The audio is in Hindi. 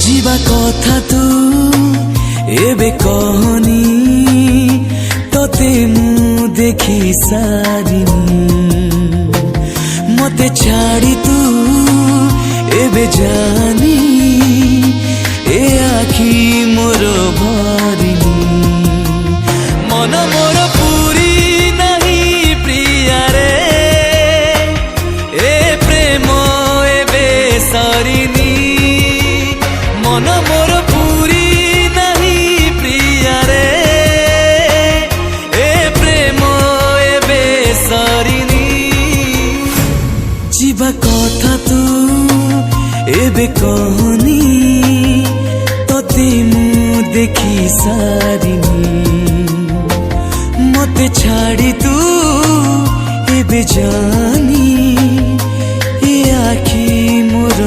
जीवा कथा तू एबे कहनी तोते मु देखी सारिनी मते छाड़ी तू एबे जानी ए आखी मोर भरिनी मन मोर पूरी नहीं प्रिया रे ए प्रेम एबे सरिनी मन मोर पूरी नहीं प्रिया रे ए प्रेम एबे सरिनी जीवा कथा तू एबे कहनी तोते मु देखी सारिनी मते छाड़ी तू एबे जानी ए आखी मोर